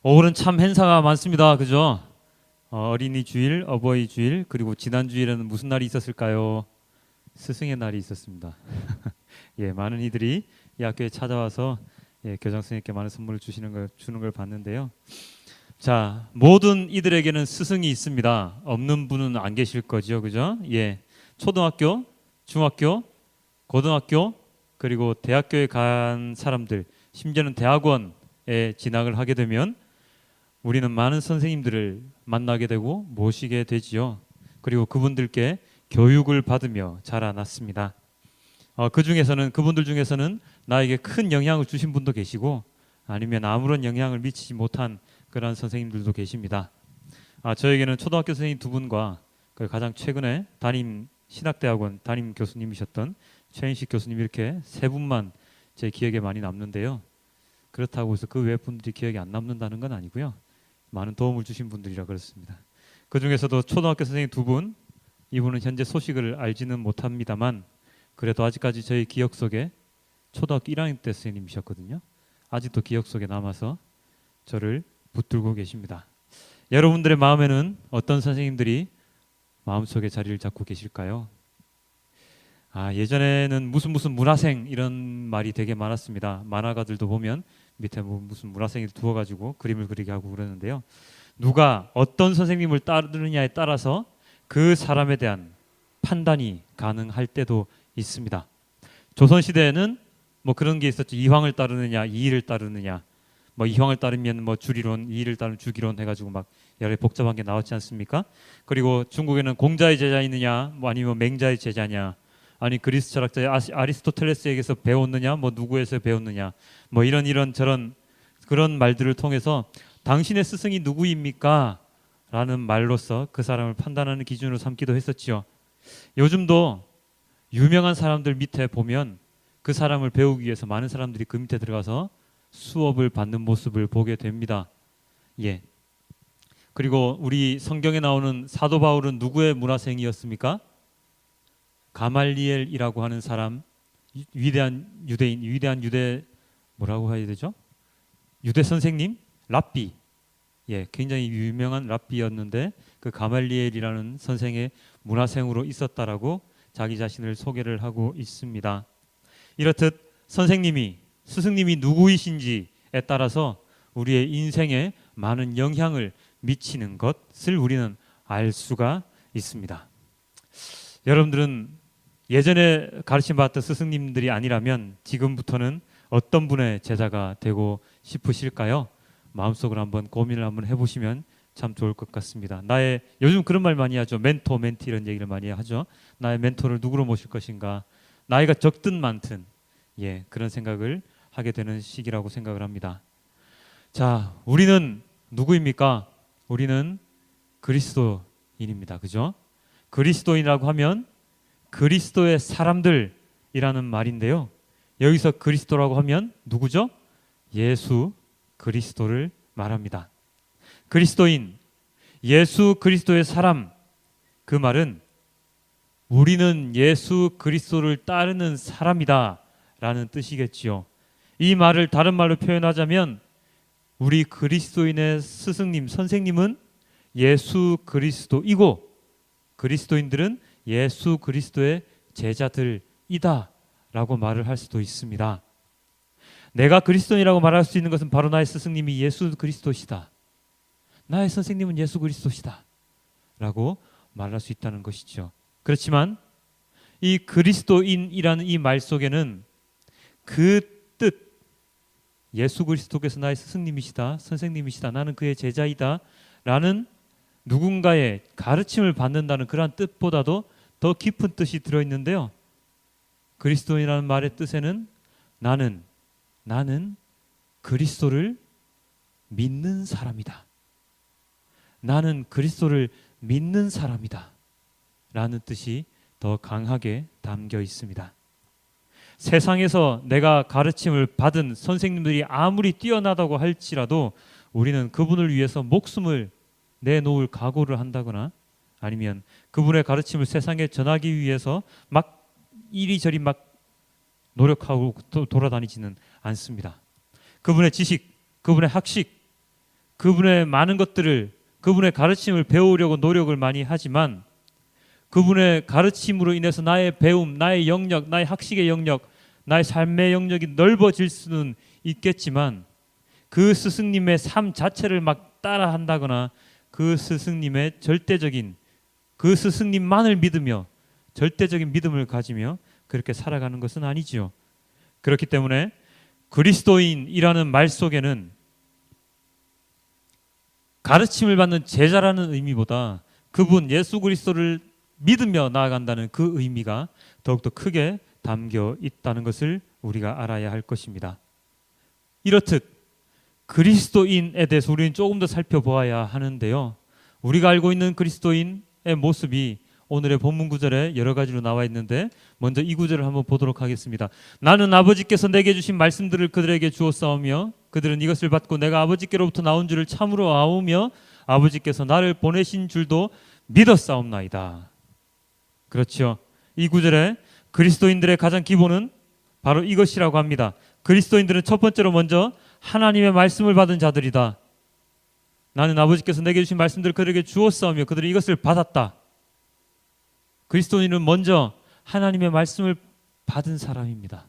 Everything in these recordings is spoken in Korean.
올해는 참 행사가 많습니다. 그죠? 어린이 주일, 어버이 주일, 그리고 지난 주일에는 무슨 날이 있었을까요? 스승의 날이 있었습니다. 예, 많은 이들이 이 학교에 찾아와서 교장 선생님께 많은 선물을 주는 걸 봤는데요. 자, 모든 이들에게는 스승이 있습니다. 없는 분은 안 계실 거죠, 그죠? 예, 초등학교, 중학교, 고등학교, 그리고 대학교에 간 사람들, 심지어는 대학원에 진학을 하게 되면 우리는 많은 선생님들을 만나게 되고 모시게 되지요. 그리고 그분들께 교육을 받으며 자라났습니다. 그분들 중에서는 나에게 큰 영향을 주신 분도 계시고 아니면 아무런 영향을 미치지 못한 그런 선생님들도 계십니다. 저에게는 초등학교 선생님 두 분과 가장 최근에 신학대학원 담임 교수님이셨던 최인식 교수님 이렇게 세 분만 제 기억에 많이 남는데요. 그렇다고 해서 그 외 분들이 기억에 안 남는다는 건 아니고요. 많은 도움을 주신 분들이라 그렇습니다. 그 중에서도 초등학교 선생님 두 분, 이분은 현재 소식을 알지는 못합니다만 그래도 아직까지 저희 기억 속에 초등학교 1학년 때 선생님이셨거든요. 아직도 기억 속에 남아서 저를 붙들고 계십니다. 여러분들의 마음에는 어떤 선생님들이 마음속에 자리를 잡고 계실까요? 예전에는 무슨 문화생 이런 말이 되게 많았습니다. 만화가들도 보면 밑에 무슨 문화생을 두어가지고 그림을 그리게 하고 그러는데요. 누가 어떤 선생님을 따르느냐에 따라서 그 사람에 대한 판단이 가능할 때도 있습니다. 조선시대에는 뭐 그런 게 있었죠. 이황을 따르느냐 이의를 따르느냐, 뭐 이황을 따르면 뭐 주리론, 이의를 따르면 주기론 해가지고 막 여러 복잡한 게 나왔지 않습니까? 그리고 중국에는 공자의 제자이느냐 뭐 아니면 맹자의 제자냐, 아니 그리스 철학자 아리스토텔레스에게서 배웠느냐 뭐 누구에서 배웠느냐, 뭐 이런 저런 그런 말들을 통해서 당신의 스승이 누구입니까? 라는 말로서 그 사람을 판단하는 기준으로 삼기도 했었지요. 요즘도 유명한 사람들 밑에 보면 그 사람을 배우기 위해서 많은 사람들이 그 밑에 들어가서 수업을 받는 모습을 보게 됩니다. 예. 그리고 우리 성경에 나오는 사도 바울은 누구의 문화생이었습니까? 가말리엘이라고 하는 사람, 위대한 유대인, 위대한 유대 뭐라고 해야 되죠? 유대 선생님, 랍비. 예, 굉장히 유명한 랍비였는데 그 가말리엘이라는 선생의 문화생으로 있었다라고 자기 자신을 소개를 하고 있습니다. 이렇듯 스승님이 누구이신지에 따라서 우리의 인생에 많은 영향을 미치는 것을 우리는 알 수가 있습니다. 여러분들은 예전에 가르침 받았던 스승님들이 아니라면 지금부터는 어떤 분의 제자가 되고 싶으실까요? 마음속으로 한번 고민을 한번 해보시면 참 좋을 것 같습니다. 요즘 그런 말 많이 하죠. 멘토, 멘티 이런 얘기를 많이 하죠. 나의 멘토를 누구로 모실 것인가? 나이가 적든 많든 그런 생각을 하게 되는 시기라고 생각을 합니다. 자, 우리는 누구입니까? 우리는 그리스도인입니다. 그죠? 그리스도인이라고 하면 그리스도의 사람들이라는 말인데요. 여기서 그리스도라고 하면 누구죠? 예수 그리스도를 말합니다. 그리스도인, 예수 그리스도의 사람, 그 말은 우리는 예수 그리스도를 따르는 사람이다 라는 뜻이겠지요. 이 말을 다른 말로 표현하자면 우리 그리스도인의 스승님, 선생님은 예수 그리스도이고 그리스도인들은 예수 그리스도의 제자들이다 라고 말을 할 수도 있습니다. 내가 그리스도인이라고 말할 수 있는 것은 바로 나의 스승님이 예수 그리스도시다, 나의 선생님은 예수 그리스도시다 라고 말할 수 있다는 것이죠. 그렇지만 이 그리스도인이라는 이 말 속에는 그 뜻, 예수 그리스도께서 나의 스승님이시다, 선생님이시다, 나는 그의 제자이다 라는 누군가의 가르침을 받는다는 그러한 뜻보다도 더 깊은 뜻이 들어있는데요. 그리스도인이라는 말의 뜻에는 나는 그리스도를 믿는 사람이다, 나는 그리스도를 믿는 사람이다 라는 뜻이 더 강하게 담겨 있습니다. 세상에서 내가 가르침을 받은 선생님들이 아무리 뛰어나다고 할지라도 우리는 그분을 위해서 목숨을 내놓을 각오를 한다거나 아니면 그분의 가르침을 세상에 전하기 위해서 막 이리저리 막 노력하고 돌아다니지는 않습니다. 그분의 지식, 그분의 학식, 그분의 많은 것들을, 그분의 가르침을 배우려고 노력을 많이 하지만 그분의 가르침으로 인해서 나의 배움, 나의 영역, 나의 학식의 영역, 나의 삶의 영역이 넓어질 수는 있겠지만 그 스승님의 삶 자체를 막 따라한다거나 그 스승님의 절대적인, 그 스승님만을 믿으며 절대적인 믿음을 가지며 그렇게 살아가는 것은 아니지요. 그렇기 때문에 그리스도인이라는 말 속에는 가르침을 받는 제자라는 의미보다 그분 예수 그리스도를 믿으며 나아간다는 그 의미가 더욱더 크게 담겨 있다는 것을 우리가 알아야 할 것입니다. 이렇듯 그리스도인에 대해서 우리는 조금 더 살펴보아야 하는데요. 우리가 알고 있는 그리스도인의 모습이 오늘의 본문 구절에 여러 가지로 나와 있는데 먼저 이 구절을 한번 보도록 하겠습니다. 나는 아버지께서 내게 주신 말씀들을 그들에게 주었사오며 그들은 이것을 받고 내가 아버지께로부터 나온 줄을 참으로 아오며 아버지께서 나를 보내신 줄도 믿었사옵나이다. 그렇죠. 이 구절에 그리스도인들의 가장 기본은 바로 이것이라고 합니다. 그리스도인들은 첫 번째로 먼저 하나님의 말씀을 받은 자들이다. 나는 아버지께서 내게 주신 말씀들을 그들에게 주었사오며 그들은 이것을 받았다. 그리스도인은 먼저 하나님의 말씀을 받은 사람입니다.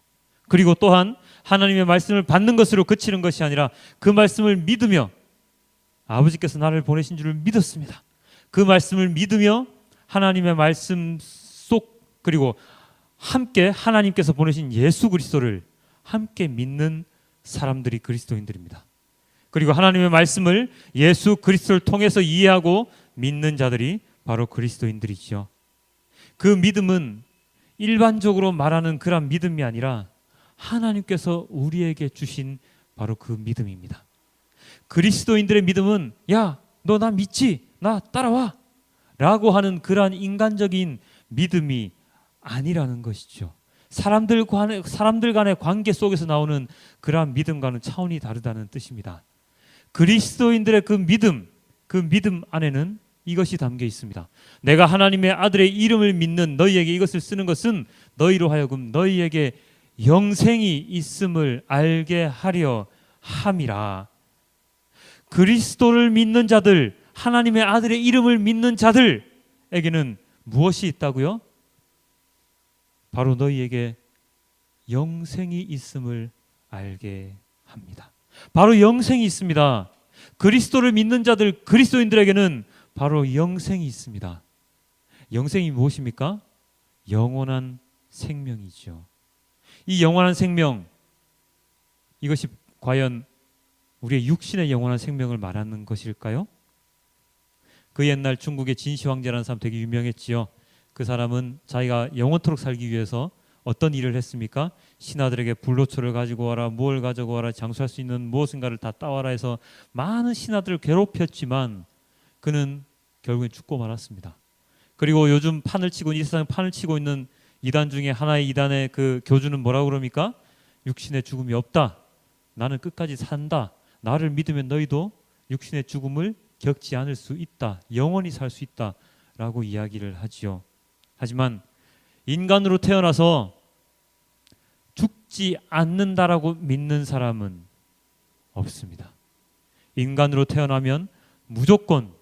그리고 또한 하나님의 말씀을 받는 것으로 그치는 것이 아니라 그 말씀을 믿으며 아버지께서 나를 보내신 줄을 믿었습니다. 그 말씀을 믿으며 하나님의 말씀 속 그리고 함께 하나님께서 보내신 예수 그리스도를 함께 믿는 사람들이 그리스도인들입니다. 그리고 하나님의 말씀을 예수 그리스도를 통해서 이해하고 믿는 자들이 바로 그리스도인들이죠. 그 믿음은 일반적으로 말하는 그런 믿음이 아니라 하나님께서 우리에게 주신 바로 그 믿음입니다. 그리스도인들의 믿음은 야, 너 나 믿지? 나 따라와 라고 하는 그러한 인간적인 믿음이 아니라는 것이죠. 사람들 간의 관계 속에서 나오는 그러한 믿음과는 차원이 다르다는 뜻입니다. 그리스도인들의 그 믿음 안에는 이것이 담겨 있습니다. 내가 하나님의 아들의 이름을 믿는 너희에게 이것을 쓰는 것은 너희로 하여금 너희에게 영생이 있음을 알게 하려 함이라. 그리스도를 믿는 자들, 하나님의 아들의 이름을 믿는 자들에게는 무엇이 있다고요? 바로 너희에게 영생이 있음을 알게 합니다. 바로 영생이 있습니다. 그리스도를 믿는 자들, 그리스도인들에게는 바로 영생이 있습니다. 영생이 무엇입니까? 영원한 생명이죠. 이 영원한 생명, 이것이 과연 우리의 육신의 영원한 생명을 말하는 것일까요? 그 옛날 중국의 진시 황제라는 사람 되게 유명했지요. 그 사람은 자기가 영원토록 살기 위해서 어떤 일을 했습니까? 신하들에게 불로초를 가지고 와라, 뭘 가지고 와라, 장수할 수 있는 무엇인가를 다 따와라 해서 많은 신하들을 괴롭혔지만 그는 결국엔 죽고 말았습니다. 그리고 요즘 이 세상 판을 치고 있는 이단 중에 하나의 이단의 그 교주는 뭐라고 그럽니까? 육신의 죽음이 없다. 나는 끝까지 산다. 나를 믿으면 너희도 육신의 죽음을 겪지 않을 수 있다. 영원히 살 수 있다. 라고 이야기를 하지요. 하지만 인간으로 태어나서 죽지 않는다라고 믿는 사람은 없습니다. 인간으로 태어나면 무조건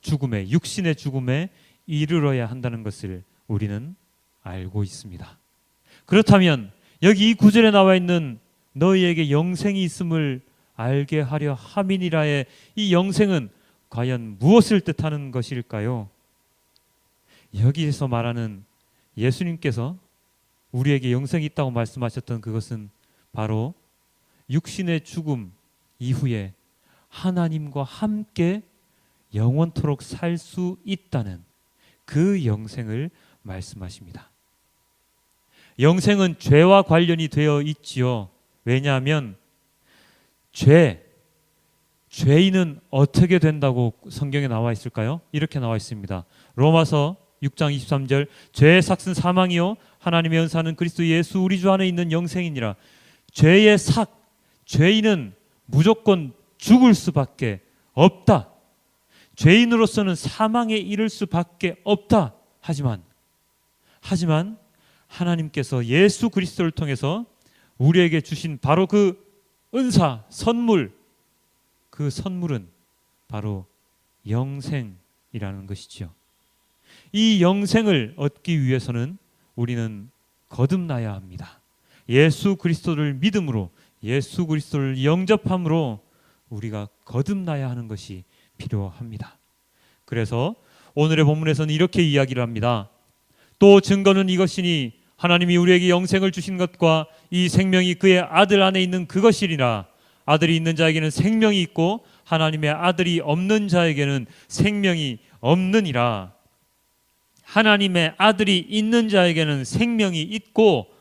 육신의 죽음에 이르러야 한다는 것을 우리는 알고 있습니다. 그렇다면 여기 이 구절에 나와 있는 너희에게 영생이 있음을 알게 하려 함이니라의 이 영생은 과연 무엇을 뜻하는 것일까요? 여기에서 말하는 예수님께서 우리에게 영생이 있다고 말씀하셨던 그것은 바로 육신의 죽음 이후에 하나님과 함께 영원토록 살 수 있다는 그 영생을 말씀하십니다. 영생은 죄와 관련이 되어 있지요. 왜냐하면 죄인은 어떻게 된다고 성경에 나와 있을까요? 이렇게 나와 있습니다. 로마서 6장 23절 죄의 삭은 사망이요 하나님의 은사는 그리스도 예수 우리 주 안에 있는 영생이니라. 죄의 삭, 죄인은 무조건 죽을 수밖에 없다. 죄인으로서는 사망에 이를 수밖에 없다. 하지만 하나님께서 예수 그리스도를 통해서 우리에게 주신 바로 그 은사, 선물, 그 선물은 바로 영생이라는 것이지요. 이 영생을 얻기 위해서는 우리는 거듭나야 합니다. 예수 그리스도를 믿음으로, 예수 그리스도를 영접함으로 우리가 거듭나야 하는 것이 필요합니다. 그래서 오늘의 본문에서는 이렇게 이야기를 합니다. 또 증거는 이것이니 하나님이 우리에게 영생을 주신 것과 이 생명이 그의 아들 안에 있는 그것이니라. 아들이 있는 자에게는 생명이 있고 하나님의 아들이 없는 자에게는 생명이 없느니라. 하나님의 아들이 있는 자에게는 생명이 있고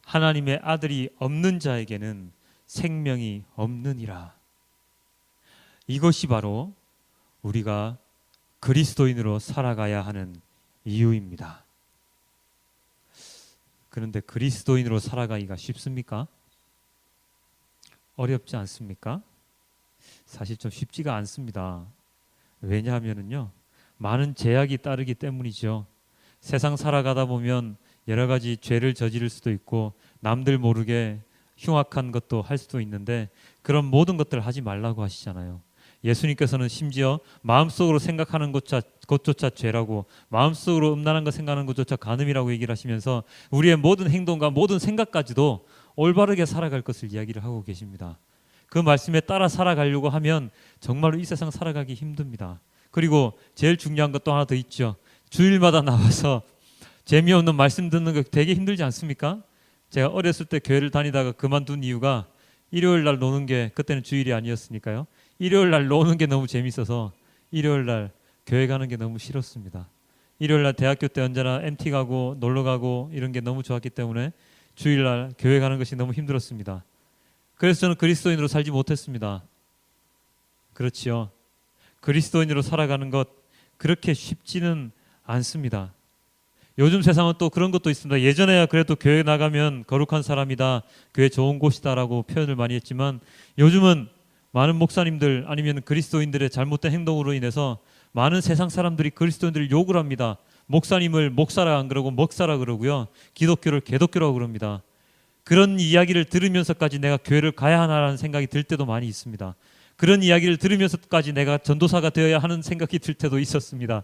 하나님의 아들이 없는 자에게는 생명이 없느니라. 이것이 바로 우리가 그리스도인으로 살아가야 하는 이유입니다. 그런데 그리스도인으로 살아가기가 쉽습니까? 어렵지 않습니까? 사실 좀 쉽지가 않습니다. 왜냐하면요, 많은 제약이 따르기 때문이죠. 세상 살아가다 보면 여러 가지 죄를 저지를 수도 있고 남들 모르게 흉악한 것도 할 수도 있는데 그런 모든 것들을 하지 말라고 하시잖아요. 예수님께서는 심지어 마음속으로 생각하는 것조차 죄라고, 마음속으로 음란한 것 생각하는 것조차 간음이라고 얘기를 하시면서 우리의 모든 행동과 모든 생각까지도 올바르게 살아갈 것을 이야기를 하고 계십니다. 그 말씀에 따라 살아가려고 하면 정말로 이 세상 살아가기 힘듭니다. 그리고 제일 중요한 것 또 하나 더 있죠. 주일마다 나와서 재미없는 말씀 듣는 거 되게 힘들지 않습니까? 제가 어렸을 때 교회를 다니다가 그만둔 이유가 일요일 날 노는 게 그때는 주일이 아니었으니까요. 일요일 날 노는 게 너무 재밌어서 일요일 날 교회 가는 게 너무 싫었습니다. 일요일 날 대학교 때 언제나 MT 가고 놀러 가고 이런 게 너무 좋았기 때문에 주일 날 교회 가는 것이 너무 힘들었습니다. 그래서 저는 그리스도인으로 살지 못했습니다. 그렇지요. 그리스도인으로 살아가는 것 그렇게 쉽지는 않습니다. 요즘 세상은 또 그런 것도 있습니다. 예전에야 그래도 교회 나가면 거룩한 사람이다, 교회 좋은 곳이다라고 표현을 많이 했지만 요즘은 많은 목사님들 아니면 그리스도인들의 잘못된 행동으로 인해서 많은 세상 사람들이 그리스도인들을 욕을 합니다. 목사님을 목사라 안 그러고 먹사라 그러고요. 기독교를 개독교라고 그럽니다. 그런 이야기를 들으면서까지 내가 교회를 가야 하나라는 생각이 들 때도 많이 있습니다. 그런 이야기를 들으면서까지 내가 전도사가 되어야 하는 생각이 들 때도 있었습니다.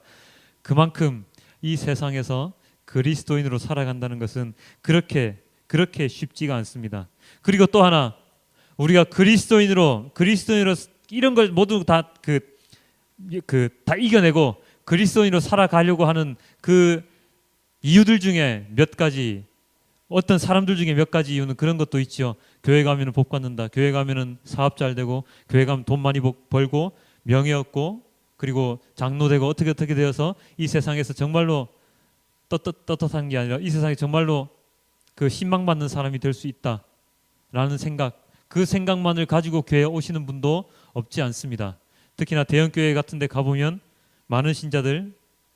그만큼 이 세상에서 그리스도인으로 살아간다는 것은 그렇게 쉽지가 않습니다. 그리고 또 하나, 우리가 그리스도인으로 이런 걸 모두 다 이겨내고 그리스도인으로 살아가려고 하는 그 이유들 중에 몇 가지, 어떤 사람들 중에 몇 가지 이유는 그런 것도 있죠. 교회 가면은 복 받는다. 교회 가면은 사업 잘 되고, 교회 가면 돈 많이 벌고, 명예 얻고, 그리고 장로 되고 어떻게 되어서 이 세상에서 정말로 떳떳한 게 아니라 이 세상에 정말로 그 신망받는 사람이 될 수 있다라는 생각, 그 생각만을 가지고 교회에 오시는 분도 없지 않습니다. 특히나 대형교회 같은 데 가보면 많은 신자들,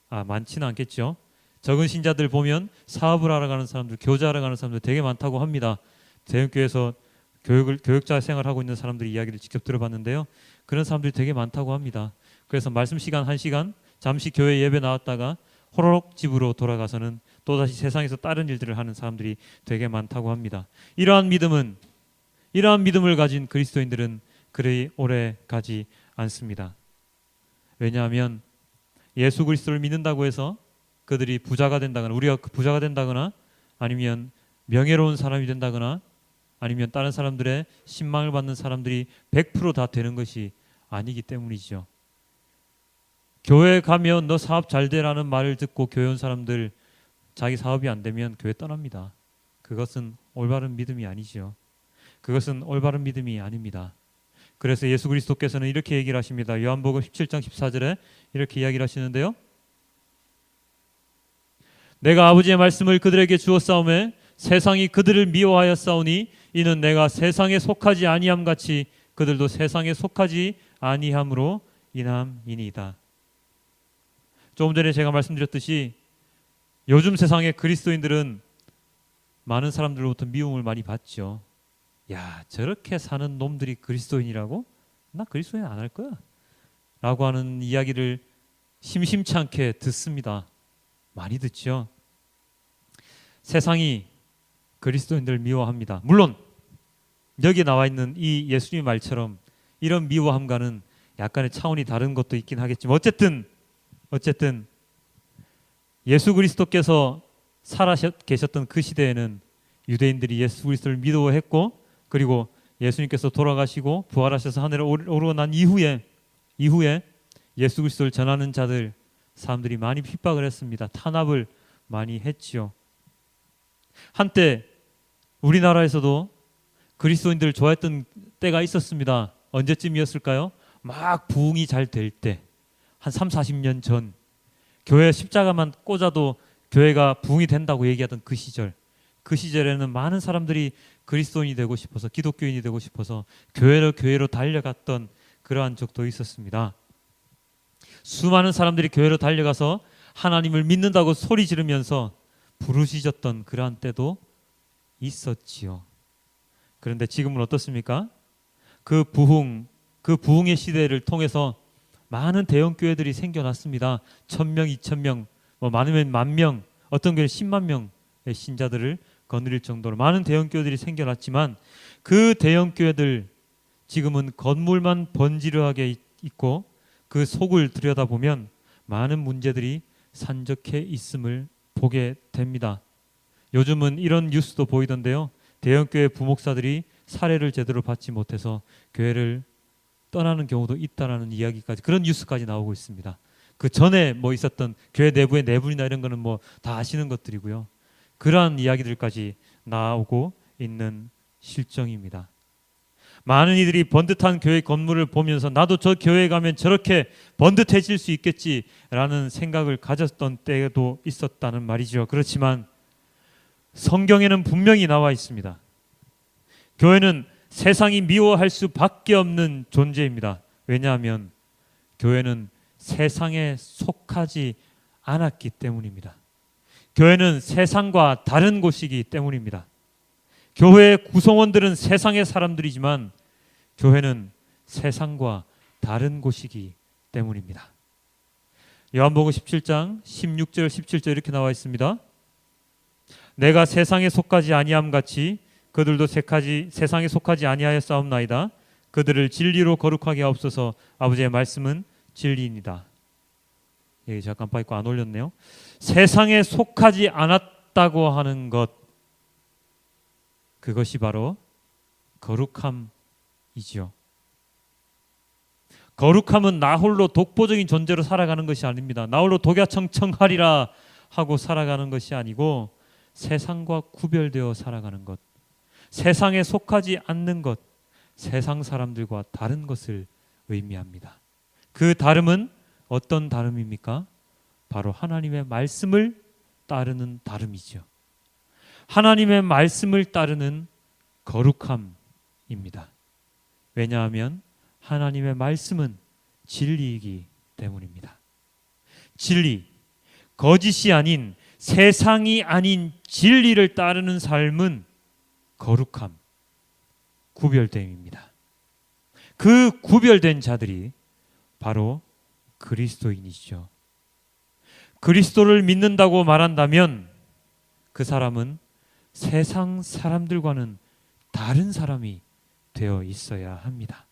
많지는 않겠죠. 적은 신자들 보면 사업을 하러 가는 사람들, 교제하러 가는 사람들 되게 많다고 합니다. 대형교회에서 교육자 생활하고 있는 사람들이 이야기를 직접 들어봤는데요. 그런 사람들이 되게 많다고 합니다. 그래서 말씀 시간 1시간 잠시 교회 예배 나왔다가 호로록 집으로 돌아가서는 또다시 세상에서 다른 일들을 하는 사람들이 되게 많다고 합니다. 이러한 믿음을 가진 그리스도인들은 그리 오래 가지 않습니다. 왜냐하면 예수 그리스도를 믿는다고 해서 그들이 부자가 된다거나, 우리가 부자가 된다거나, 아니면 명예로운 사람이 된다거나, 아니면 다른 사람들의 신망을 받는 사람들이 100% 다 되는 것이 아니기 때문이죠. 교회 가면 너 사업 잘 되라는 말을 듣고 교회 온 사람들 자기 사업이 안 되면 교회 떠납니다. 그것은 올바른 믿음이 아니죠. 그것은 올바른 믿음이 아닙니다. 그래서 예수 그리스도께서는 이렇게 얘기를 하십니다. 요한복음 17장 14절에 이렇게 이야기를 하시는데요. 내가 아버지의 말씀을 그들에게 주었사오매 세상이 그들을 미워하였사오니 이는 내가 세상에 속하지 아니함 같이 그들도 세상에 속하지 아니함으로 인함이니이다. 조금 전에 제가 말씀드렸듯이 요즘 세상의 그리스도인들은 많은 사람들로부터 미움을 많이 받죠. 야, 저렇게 사는 놈들이 그리스도인이라고? 나 그리스도인 안 할 거야 라고 하는 이야기를 심심치 않게 듣습니다. 많이 듣죠. 세상이 그리스도인들을 미워합니다. 물론 여기 나와 있는 이 예수님 말처럼 이런 미워함과는 약간의 차원이 다른 것도 있긴 하겠지만 어쨌든 예수 그리스도께서 살아 계셨던 그 시대에는 유대인들이 예수 그리스도를 미워했고, 그리고 예수님께서 돌아가시고 부활하셔서 하늘에 오르고 난 이후에 예수 그리스도를 전하는 자들, 사람들이 많이 핍박을 했습니다. 탄압을 많이 했지요. 한때 우리나라에서도 그리스도인들을 좋아했던 때가 있었습니다. 언제쯤이었을까요? 막 부흥이 잘 될 때, 한 3, 40년 전, 교회 십자가만 꽂아도 교회가 부흥이 된다고 얘기하던 그 시절에는 많은 사람들이 그리스도인이 되고 싶어서, 기독교인이 되고 싶어서 교회로 달려갔던 그러한 적도 있었습니다. 수많은 사람들이 교회로 달려가서 하나님을 믿는다고 소리 지르면서 부르짖었던 그러한 때도 있었지요. 그런데 지금은 어떻습니까? 그 부흥의 시대를 통해서 많은 대형 교회들이 생겨났습니다. 1,000명, 2,000명, 많으면 10,000명, 어떤 교회는 10만 명의 신자들을 거느릴 정도로 많은 대형 교회들이 생겨났지만, 그 대형 교회들 지금은 건물만 번지르하게 있고 그 속을 들여다보면 많은 문제들이 산적해 있음을 보게 됩니다. 요즘은 이런 뉴스도 보이던데요. 대형교회 부목사들이 사례를 제대로 받지 못해서 교회를 떠나는 경우도 있다라는 이야기까지, 그런 뉴스까지 나오고 있습니다. 그 전에 있었던 교회 내부의 내분이나 이런 거는 다 아시는 것들이고요. 그러한 이야기들까지 나오고 있는 실정입니다. 많은 이들이 번듯한 교회 건물을 보면서 나도 저 교회에 가면 저렇게 번듯해질 수 있겠지라는 생각을 가졌던 때도 있었다는 말이죠. 그렇지만 성경에는 분명히 나와 있습니다. 교회는 세상이 미워할 수밖에 없는 존재입니다. 왜냐하면 교회는 세상에 속하지 않았기 때문입니다. 교회는 세상과 다른 곳이기 때문입니다. 교회의 구성원들은 세상의 사람들이지만 교회는 세상과 다른 곳이기 때문입니다. 요한복음 17장 16절 17절 이렇게 나와 있습니다. 내가 세상에 속하지 아니함 같이 그들도 세상에 속하지 아니하였사옵나이다. 그들을 진리로 거룩하게 하옵소서. 아버지의 말씀은 진리입니다. 예, 잠깐 빠있고 안 올렸네요. 세상에 속하지 않았다고 하는 것, 그것이 바로 거룩함이지요. 거룩함은 나 홀로 독보적인 존재로 살아가는 것이 아닙니다. 나 홀로 독야청청하리라 하고 살아가는 것이 아니고 세상과 구별되어 살아가는 것, 세상에 속하지 않는 것, 세상 사람들과 다른 것을 의미합니다. 그 다름은 어떤 다름입니까? 바로 하나님의 말씀을 따르는 다름이죠. 하나님의 말씀을 따르는 거룩함입니다. 왜냐하면 하나님의 말씀은 진리이기 때문입니다. 진리, 거짓이 아닌, 세상이 아닌 진리를 따르는 삶은 거룩함, 구별됨입니다. 그 구별된 자들이 바로 그리스도인이시죠. 그리스도를 믿는다고 말한다면 그 사람은 세상 사람들과는 다른 사람이 되어 있어야 합니다.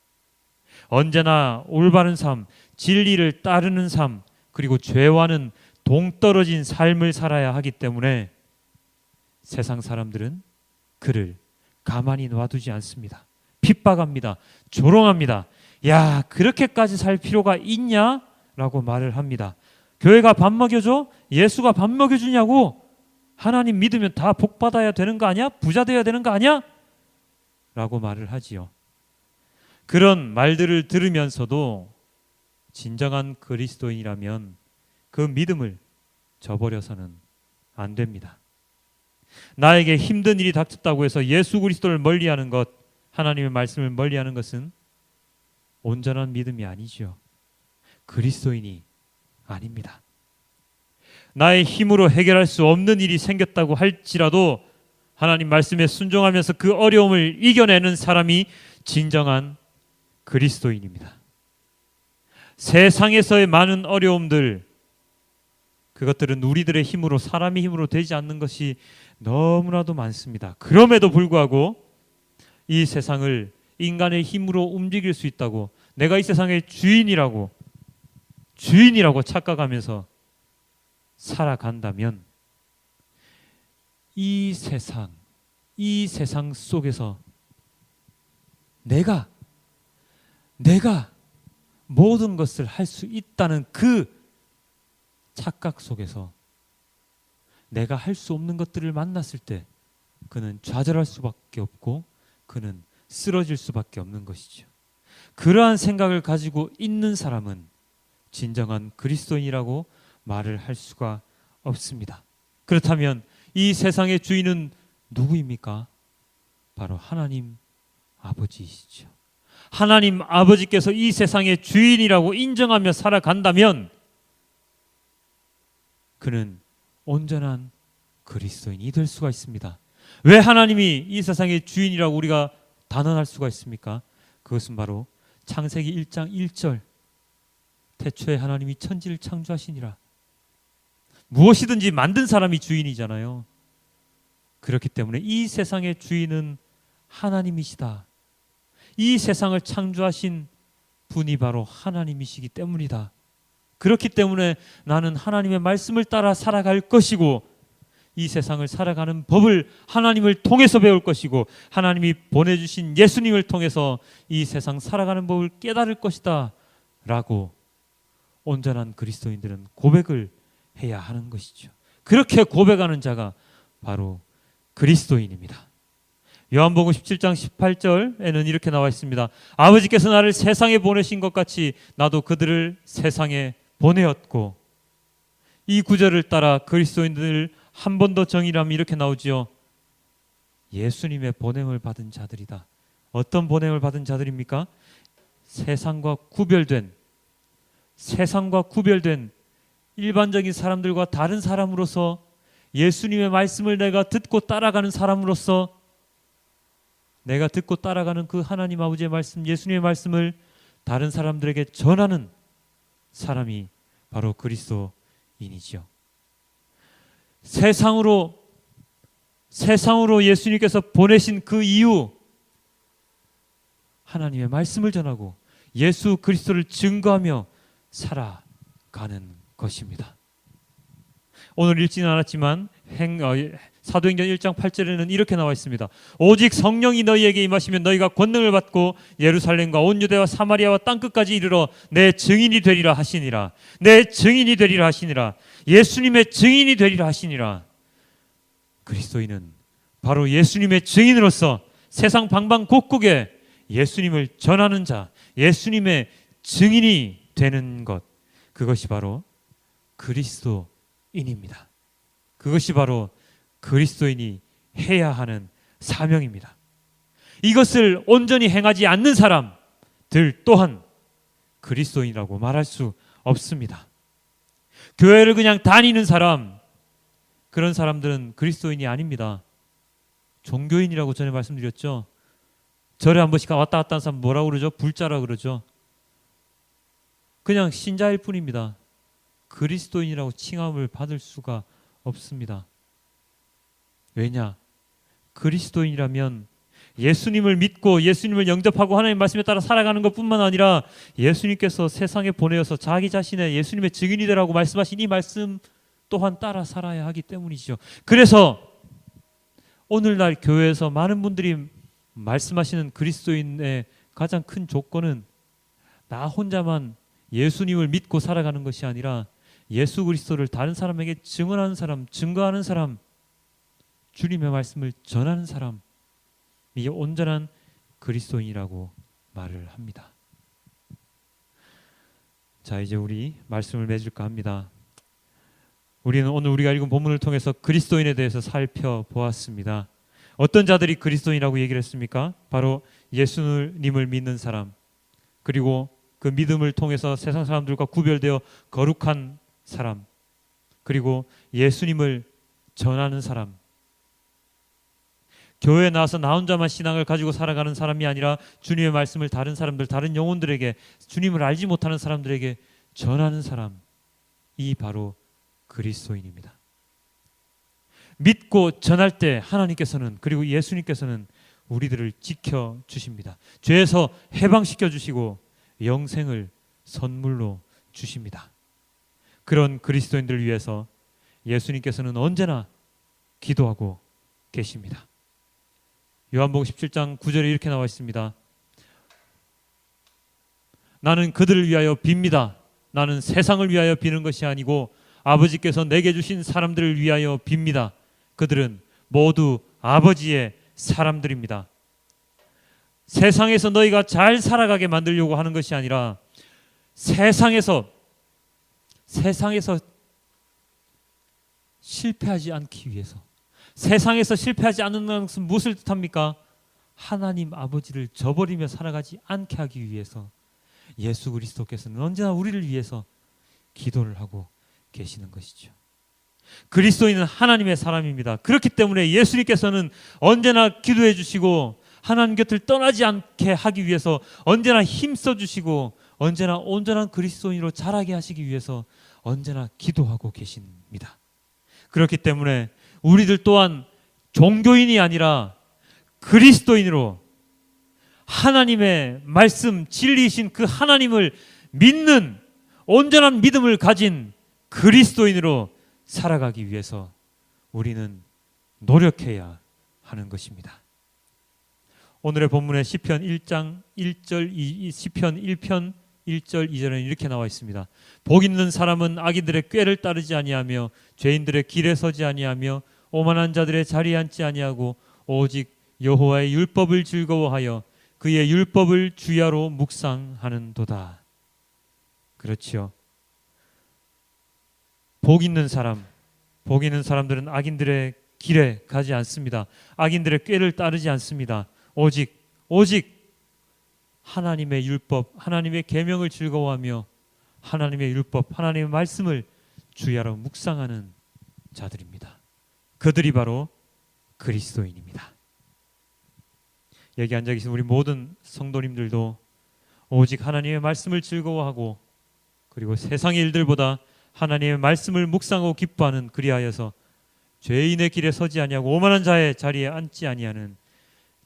언제나 올바른 삶, 진리를 따르는 삶, 그리고 죄와는 동떨어진 삶을 살아야 하기 때문에 세상 사람들은 그를 가만히 놔두지 않습니다. 핍박합니다. 조롱합니다. 야, 그렇게까지 살 필요가 있냐? 라고 말을 합니다. 교회가 밥 먹여줘? 예수가 밥 먹여주냐고? 하나님 믿으면 다 복 받아야 되는 거 아니야? 부자 돼야 되는 거 아니야? 라고 말을 하지요. 그런 말들을 들으면서도 진정한 그리스도인이라면 그 믿음을 저버려서는 안 됩니다. 나에게 힘든 일이 닥쳤다고 해서 예수 그리스도를 멀리하는 것, 하나님의 말씀을 멀리하는 것은 온전한 믿음이 아니죠. 그리스도인이 아닙니다. 나의 힘으로 해결할 수 없는 일이 생겼다고 할지라도 하나님 말씀에 순종하면서 그 어려움을 이겨내는 사람이 진정한 그리스도인입니다. 세상에서의 많은 어려움들, 그것들은 우리들의 힘으로, 사람의 힘으로 되지 않는 것이 너무나도 많습니다. 그럼에도 불구하고 이 세상을 인간의 힘으로 움직일 수 있다고, 내가 이 세상의 주인이라고 착각하면서 살아간다면 이 세상 속에서 내가 모든 것을 할 수 있다는 그 착각 속에서 내가 할 수 없는 것들을 만났을 때 그는 좌절할 수밖에 없고 그는 쓰러질 수밖에 없는 것이죠. 그러한 생각을 가지고 있는 사람은 진정한 그리스도인이라고 말을 할 수가 없습니다. 그렇다면 이 세상의 주인은 누구입니까? 바로 하나님 아버지이시죠. 하나님 아버지께서 이 세상의 주인이라고 인정하며 살아간다면 그는 온전한 그리스도인이 될 수가 있습니다. 왜 하나님이 이 세상의 주인이라고 우리가 단언할 수가 있습니까? 그것은 바로 창세기 1장 1절 태초에 하나님이 천지를 창조하시니라. 무엇이든지 만든 사람이 주인이잖아요. 그렇기 때문에 이 세상의 주인은 하나님이시다. 이 세상을 창조하신 분이 바로 하나님이시기 때문이다. 그렇기 때문에 나는 하나님의 말씀을 따라 살아갈 것이고 이 세상을 살아가는 법을 하나님을 통해서 배울 것이고 하나님이 보내주신 예수님을 통해서 이 세상 살아가는 법을 깨달을 것이다 라고 온전한 그리스도인들은 고백을 해야 하는 것이죠. 그렇게 고백하는 자가 바로 그리스도인입니다. 요한복음 17장 18절에는 이렇게 나와 있습니다. 아버지께서 나를 세상에 보내신 것 같이 나도 그들을 세상에 보내었고, 이 구절을 따라 그리스도인들 한 번 더 정의하면 이렇게 나오지요. 예수님의 보냄을 받은 자들이다. 어떤 보냄을 받은 자들입니까? 세상과 구별된 일반적인 사람들과 다른 사람으로서 예수님의 말씀을 내가 듣고 따라가는 사람으로서 내가 듣고 따라가는 그 하나님 아버지의 말씀, 예수님의 말씀을 다른 사람들에게 전하는 사람이 바로 그리스도인이죠. 세상으로 예수님께서 보내신 그 이유, 하나님의 말씀을 전하고 예수 그리스도를 증거하며 살아가는 것입니다. 오늘 읽지는 않았지만 사도행전 1장 8절에는 이렇게 나와 있습니다. 오직 성령이 너희에게 임하시면 너희가 권능을 받고 예루살렘과 온 유대와 사마리아와 땅끝까지 이르러 내 증인이 되리라 하시니라. 내 증인이 되리라 하시니라. 예수님의 증인이 되리라 하시니라. 그리스도인은 바로 예수님의 증인으로서 세상 방방곡곡에 예수님을 전하는 자, 예수님의 증인이 되는 것, 그것이 바로 그리스도인입니다. 그것이 바로 그리스도인이 해야 하는 사명입니다. 이것을 온전히 행하지 않는 사람들 또한 그리스도인이라고 말할 수 없습니다. 교회를 그냥 다니는 사람, 그런 사람들은 그리스도인이 아닙니다. 종교인이라고 전에 말씀드렸죠. 절에 한 번씩 왔다 갔다 하는 사람 뭐라고 그러죠? 불자라고 그러죠. 그냥 신자일 뿐입니다. 그리스도인이라고 칭함을 받을 수가 없습니다. 왜냐? 그리스도인이라면 예수님을 믿고 예수님을 영접하고 하나님의 말씀에 따라 살아가는 것뿐만 아니라 예수님께서 세상에 보내어서 자기 자신의 예수님의 증인이 되라고 말씀하신 이 말씀 또한 따라 살아야 하기 때문이죠. 그래서 오늘날 교회에서 많은 분들이 말씀하시는 그리스도인의 가장 큰 조건은 나 혼자만 예수님을 믿고 살아가는 것이 아니라 예수 그리스도를 다른 사람에게 증언하는 사람, 증거하는 사람, 주님의 말씀을 전하는 사람, 이게 온전한 그리스도인이라고 말을 합니다. 자, 이제 우리 말씀을 맺을까 합니다. 우리는 오늘 우리가 읽은 본문을 통해서 그리스도인에 대해서 살펴보았습니다. 어떤 자들이 그리스도인이라고 얘기를 했습니까? 바로 예수님을 믿는 사람, 그리고 그 믿음을 통해서 세상 사람들과 구별되어 거룩한 사람, 그리고 예수님을 전하는 사람. 교회에 나와서 나 혼자만 신앙을 가지고 살아가는 사람이 아니라 주님의 말씀을 다른 사람들, 다른 영혼들에게, 주님을 알지 못하는 사람들에게 전하는 사람, 이 바로 그리스도인입니다. 믿고 전할 때 하나님께서는, 그리고 예수님께서는 우리들을 지켜 주십니다. 죄에서 해방시켜 주시고 영생을 선물로 주십니다. 그런 그리스도인들을 위해서 예수님께서는 언제나 기도하고 계십니다. 요한복음 17장 9절에 이렇게 나와 있습니다. 나는 그들을 위하여 빕니다. 나는 세상을 위하여 비는 것이 아니고 아버지께서 내게 주신 사람들을 위하여 빕니다. 그들은 모두 아버지의 사람들입니다. 세상에서 너희가 잘 살아가게 만들려고 하는 것이 아니라 세상에서 실패하지 않기 위해서, 세상에서 실패하지 않는 것은 무엇을 뜻합니까? 하나님 아버지를 저버리며 살아가지 않게 하기 위해서 예수 그리스도께서는 언제나 우리를 위해서 기도를 하고 계시는 것이죠. 그리스도인은 하나님의 사람입니다. 그렇기 때문에 예수님께서는 언제나 기도해 주시고 하나님 곁을 떠나지 않게 하기 위해서 언제나 힘써 주시고 언제나 온전한 그리스도인으로 자라게 하시기 위해서 언제나 기도하고 계십니다. 그렇기 때문에 우리들 또한 종교인이 아니라 그리스도인으로 하나님의 말씀, 진리이신 그 하나님을 믿는 온전한 믿음을 가진 그리스도인으로 살아가기 위해서 우리는 노력해야 하는 것입니다. 오늘의 본문의 시편 1장 1절, 시편 1편 1절 2절에는 이렇게 나와 있습니다. 복 있는 사람은 악인들의 꾀를 따르지 아니하며 죄인들의 길에 서지 아니하며 오만한 자들의 자리에 앉지 아니하고 오직 여호와의 율법을 즐거워하여 그의 율법을 주야로 묵상하는도다. 그렇지요. 복 있는 사람들은 악인들의 길에 가지 않습니다. 악인들의 꾀를 따르지 않습니다. 오직 하나님의 율법, 하나님의 계명을 즐거워하며 하나님의 율법, 하나님의 말씀을 주야로 묵상하는 자들입니다. 그들이 바로 그리스도인입니다. 여기 앉아 계신 우리 모든 성도님들도 오직 하나님의 말씀을 즐거워하고 그리고 세상의 일들보다 하나님의 말씀을 묵상하고 기뻐하는, 그리하여서 죄인의 길에 서지 아니하고 오만한 자의 자리에 앉지 아니하는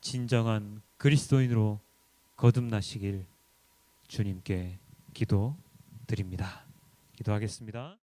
진정한 그리스도인으로 거듭나시길 주님께 기도드립니다. 기도하겠습니다.